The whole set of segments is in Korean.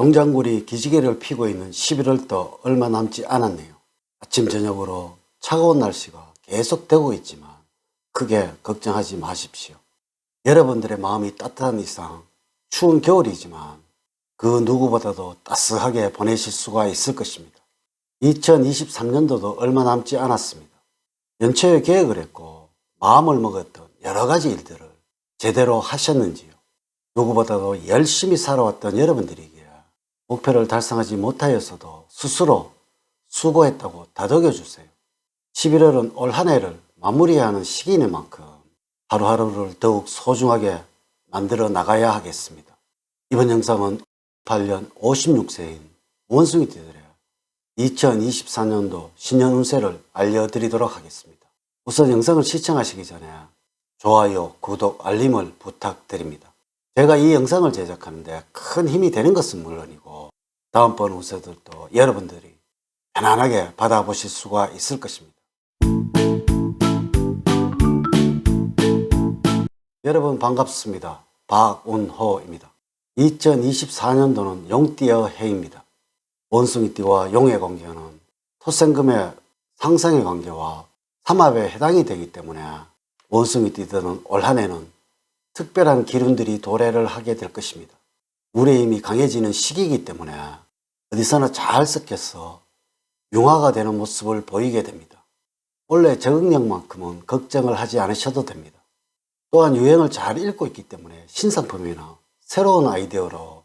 동장군이 기지개를 피고 있는 11월도 얼마 남지 않았네요. 아침 저녁으로 차가운 날씨가 계속되고 있지만 크게 걱정하지 마십시오. 여러분들의 마음이 따뜻한 이상 추운 겨울이지만 그 누구보다도 따스하게 보내실 수가 있을 것입니다. 2023년도도 얼마 남지 않았습니다. 연초에 계획을 했고 마음을 먹었던 여러 가지 일들을 제대로 하셨는지요? 누구보다도 열심히 살아왔던 여러분들이기에 목표를 달성하지 못하였어도 스스로 수고했다고 다독여 주세요. 11월은 올 한 해를 마무리해야 하는 시기이만큼 하루하루를 더욱 소중하게 만들어 나가야 하겠습니다. 이번 영상은 8년 56세인 원숭이띠들의 2024년도 신년 운세를 알려드리도록 하겠습니다. 우선 영상을 시청하시기 전에 좋아요, 구독, 알림을 부탁드립니다. 제가 이 영상을 제작하는데 큰 힘이 되는 것은 물론이고 다음번 운세들도 여러분들이 편안하게 받아보실 수가 있을 것입니다. 여러분 반갑습니다. 박운호입니다. 2024년도는 용띠의 해입니다. 원숭이띠와 용의 관계는 토생금의 상상의 관계와 삼합에 해당이 되기 때문에 원숭이띠들은 올 한 해는 특별한 기운들이 도래를 하게 될 것입니다. 물의 힘이 강해지는 시기이기 때문에 어디서나 잘 섞여서 융화가 되는 모습을 보이게 됩니다. 원래 적응력만큼은 걱정을 하지 않으셔도 됩니다. 또한 유행을 잘 읽고 있기 때문에 신상품이나 새로운 아이디어로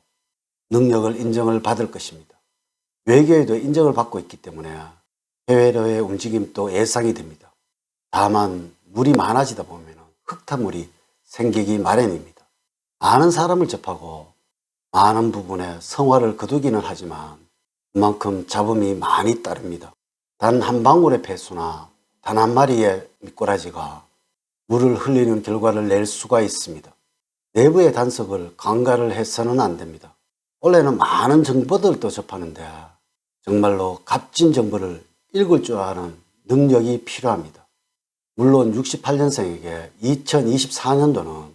능력을 인정을 받을 것입니다. 외교에도 인정을 받고 있기 때문에 해외로의 움직임도 예상이 됩니다. 다만 물이 많아지다 보면 흙탕물이 생기기 마련입니다. 많은 사람을 접하고 많은 부분에 성화를 거두기는 하지만 그만큼 잡음이 많이 따릅니다. 단 한 방울의 폐수나 단 한 마리의 미꾸라지가 물을 흘리는 결과를 낼 수가 있습니다. 내부의 단속을 강가를 해서는 안 됩니다. 원래는 많은 정보들도 접하는데 정말로 값진 정보를 읽을 줄 아는 능력이 필요합니다. 물론 68년생에게 2024년도는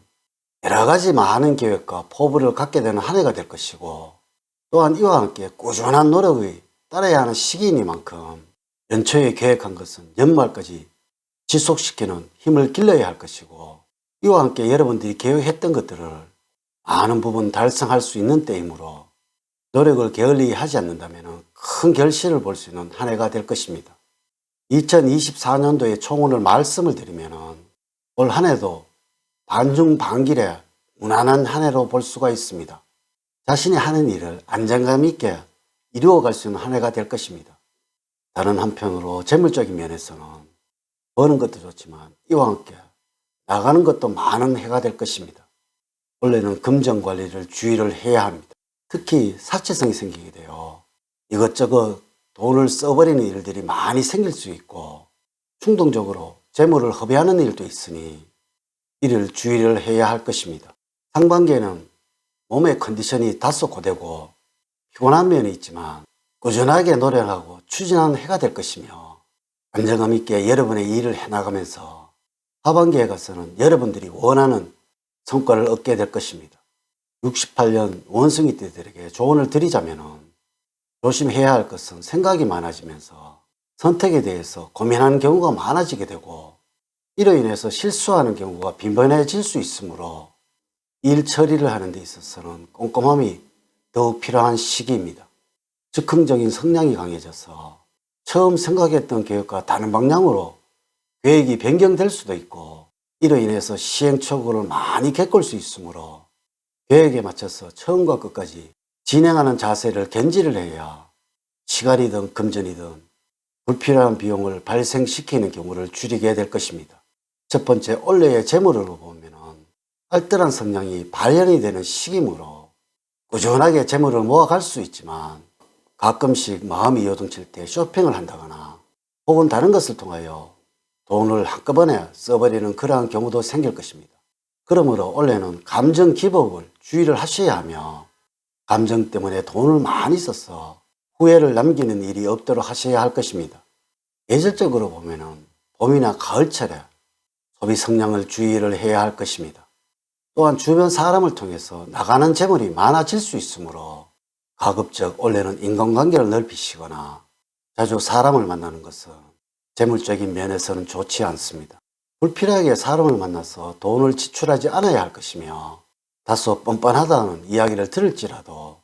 여러 가지 많은 계획과 포부를 갖게 되는 한 해가 될 것이고 또한 이와 함께 꾸준한 노력이 따라야 하는 시기이니만큼 연초에 계획한 것은 연말까지 지속시키는 힘을 길러야 할 것이고 이와 함께 여러분들이 계획했던 것들을 많은 부분 달성할 수 있는 때이므로 노력을 게을리 하지 않는다면 큰 결실을 볼 수 있는 한 해가 될 것입니다. 2024년도의 총운을 말씀을 드리면 올 한 해도 반중반길에 무난한 한 해로 볼 수가 있습니다. 자신이 하는 일을 안정감 있게 이루어갈 수 있는 한 해가 될 것입니다. 다른 한편으로 재물적인 면에서는 버는 것도 좋지만 이와 함께 나가는 것도 많은 해가 될 것입니다. 원래는 금전 관리를 주의를 해야 합니다. 특히 사치성이 생기게 돼요. 이것저것 돈을 써버리는 일들이 많이 생길 수 있고 충동적으로 재물을 허비하는 일도 있으니 이를 주의를 해야 할 것입니다. 상반기에는 몸의 컨디션이 다소 고되고 피곤한 면이 있지만 꾸준하게 노력하고 추진하는 해가 될 것이며 안정감 있게 여러분의 일을 해나가면서 하반기에 가서는 여러분들이 원하는 성과를 얻게 될 것입니다. 68년 원숭이띠들에게 조언을 드리자면 조심해야 할 것은 생각이 많아지면서 선택에 대해서 고민하는 경우가 많아지게 되고 이로 인해서 실수하는 경우가 빈번해질 수 있으므로 일 처리를 하는 데 있어서는 꼼꼼함이 더욱 필요한 시기입니다. 즉흥적인 성향이 강해져서 처음 생각했던 계획과 다른 방향으로 계획이 변경될 수도 있고 이로 인해서 시행착오를 많이 겪을 수 있으므로 계획에 맞춰서 처음과 끝까지 진행하는 자세를 견지를 해야 시간이든 금전이든 불필요한 비용을 발생시키는 경우를 줄이게 될 것입니다. 첫 번째, 원래의 재물으로 보면 알뜰한 성향이 발현이 되는 시기이므로 꾸준하게 재물을 모아갈 수 있지만 가끔씩 마음이 요동칠 때 쇼핑을 한다거나 혹은 다른 것을 통하여 돈을 한꺼번에 써버리는 그러한 경우도 생길 것입니다. 그러므로 원래는 감정 기복을 주의를 하셔야 하며 감정 때문에 돈을 많이 써서 후회를 남기는 일이 없도록 하셔야 할 것입니다. 계절적으로 보면 봄이나 가을철에 소비 성향을 주의를 해야 할 것입니다. 또한 주변 사람을 통해서 나가는 재물이 많아질 수 있으므로 가급적 원래는 인간관계를 넓히시거나 자주 사람을 만나는 것은 재물적인 면에서는 좋지 않습니다. 불필요하게 사람을 만나서 돈을 지출하지 않아야 할 것이며 다소 뻔뻔하다는 이야기를 들을지라도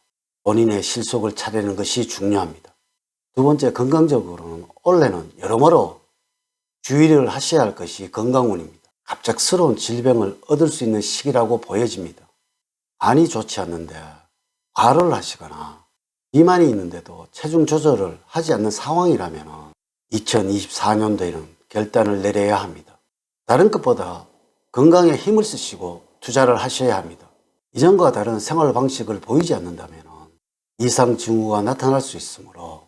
본인의 실속을 차리는 것이 중요합니다. 두 번째, 건강적으로는 올해는 여러모로 주의를 하셔야 할 것이 건강운입니다. 갑작스러운 질병을 얻을 수 있는 시기라고 보여집니다. 간이 좋지 않는데 과로를 하시거나 비만이 있는데도 체중 조절을 하지 않는 상황이라면 2024년도에는 결단을 내려야 합니다. 다른 것보다 건강에 힘을 쓰시고 투자를 하셔야 합니다. 이전과 다른 생활 방식을 보이지 않는다면 이상 징후가 나타날 수 있으므로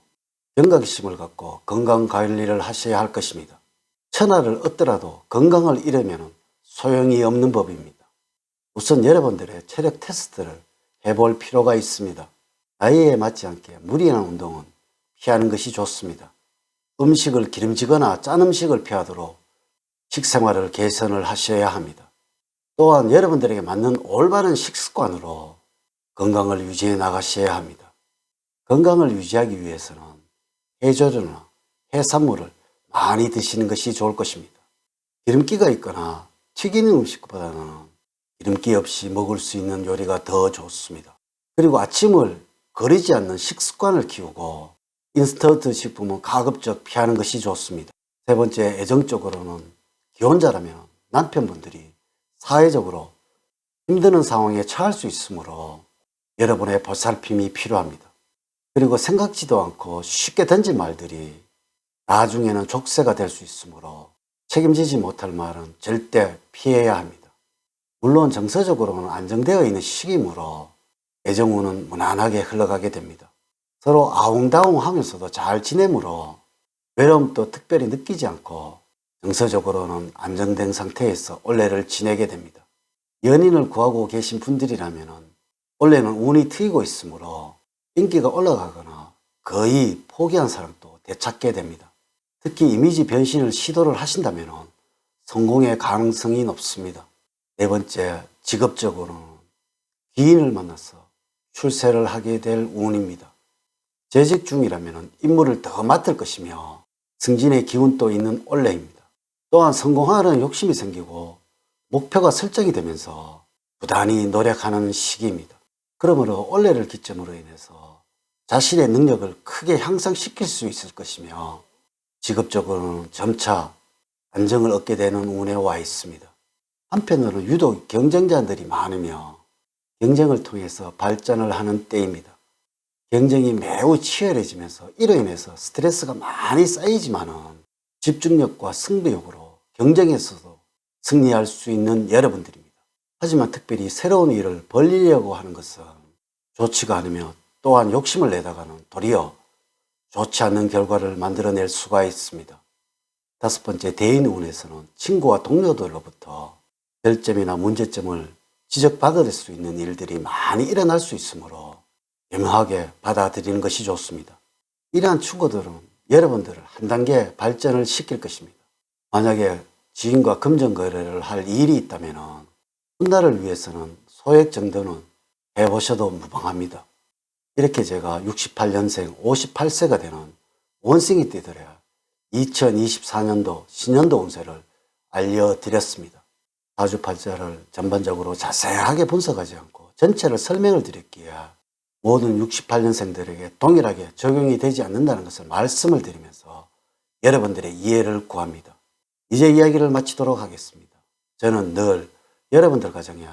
경각심을 갖고 건강 관리를 하셔야 할 것입니다. 천하를 얻더라도 건강을 잃으면 소용이 없는 법입니다. 우선 여러분들의 체력 테스트를 해볼 필요가 있습니다. 나이에 맞지 않게 무리한 운동은 피하는 것이 좋습니다. 음식을 기름지거나 짠 음식을 피하도록 식생활을 개선을 하셔야 합니다. 또한 여러분들에게 맞는 올바른 식습관으로 건강을 유지해 나가셔야 합니다. 건강을 유지하기 위해서는 해조류나 해산물을 많이 드시는 것이 좋을 것입니다. 기름기가 있거나 튀기는 음식보다는 기름기 없이 먹을 수 있는 요리가 더 좋습니다. 그리고 아침을 거르지 않는 식습관을 키우고 인스턴트 식품은 가급적 피하는 것이 좋습니다. 세 번째, 애정적으로는 기혼자라면 남편분들이 사회적으로 힘드는 상황에 처할 수 있으므로 여러분의 보살핌이 필요합니다. 그리고 생각지도 않고 쉽게 던진 말들이 나중에는 족쇄가 될 수 있으므로 책임지지 못할 말은 절대 피해야 합니다. 물론 정서적으로는 안정되어 있는 시기이므로 애정운은 무난하게 흘러가게 됩니다. 서로 아웅다웅 하면서도 잘 지내므로 외로움도 특별히 느끼지 않고 정서적으로는 안정된 상태에서 올해를 지내게 됩니다. 연인을 구하고 계신 분들이라면 올해는 운이 트이고 있으므로 인기가 올라가거나 거의 포기한 사람도 되찾게 됩니다. 특히 이미지 변신을 시도를 하신다면 성공의 가능성이 높습니다. 네 번째, 직업적으로는 귀인을 만나서 출세를 하게 될 운입니다. 재직 중이라면 임무를 더 맡을 것이며 승진의 기운도 있는 올해입니다. 또한 성공하려는 욕심이 생기고 목표가 설정이 되면서 부단히 노력하는 시기입니다. 그러므로 올해를 기점으로 인해서 자신의 능력을 크게 향상시킬 수 있을 것이며 직업적으로는 점차 안정을 얻게 되는 운에 와 있습니다. 한편으로는 유독 경쟁자들이 많으며 경쟁을 통해서 발전을 하는 때입니다. 경쟁이 매우 치열해지면서 이로 인해서 스트레스가 많이 쌓이지만은 집중력과 승부욕으로 경쟁에서도 승리할 수 있는 여러분들입니다. 하지만 특별히 새로운 일을 벌리려고 하는 것은 좋지가 않으며 또한 욕심을 내다가는 도리어 좋지 않는 결과를 만들어낼 수가 있습니다. 다섯 번째, 대인운에서는 친구와 동료들로부터 별점이나 문제점을 지적받을 수 있는 일들이 많이 일어날 수 있으므로 겸허하게 받아들이는 것이 좋습니다. 이러한 충고들은 여러분들을 한 단계 발전을 시킬 것입니다. 만약에 지인과 금전 거래를 할 일이 있다면 훗날을 위해서는 소액 정도는 해보셔도 무방합니다. 이렇게 제가 68년생 58세가 되는 원생이 띠들의 2024년도 신년도 운세를 알려드렸습니다. 사주팔자를 전반적으로 자세하게 분석하지 않고 전체를 설명을 드렸기에 모든 68년생들에게 동일하게 적용이 되지 않는다는 것을 말씀을 드리면서 여러분들의 이해를 구합니다. 이제 이야기를 마치도록 하겠습니다. 저는 늘 여러분들 가정에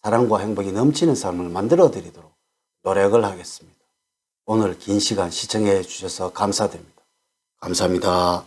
사랑과 행복이 넘치는 삶을 만들어 드리도록 노력을 하겠습니다. 오늘 긴 시간 시청해 주셔서 감사드립니다. 감사합니다.